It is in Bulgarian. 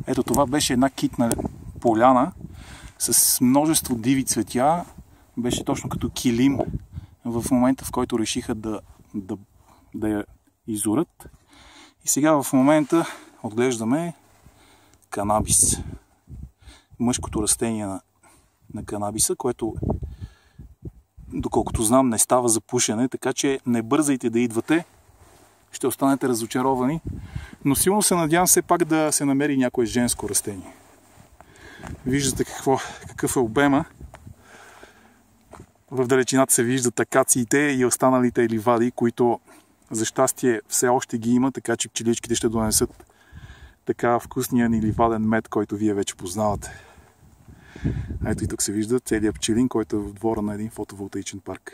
Ето това беше една китна поляна с множество диви цветя. Беше точно като килим в момента, в който решиха да я изорат. И сега в момента отглеждаме канабис. Мъжкото растение на канабиса, което, доколкото знам, не става за пушене, така че не бързайте да идвате. Ще останете разочаровани. Но силно се надявам все пак да се намери някое женско растение. Виждате какъв е обема. В далечината се виждат акациите и останалите ливади, които за щастие все още ги има, така че пчеличките ще донесат така вкусния ни ливаден мед, който вие вече познавате. Ето и тук се вижда целият пчелин, който е в двора на един фотоволтаичен парк.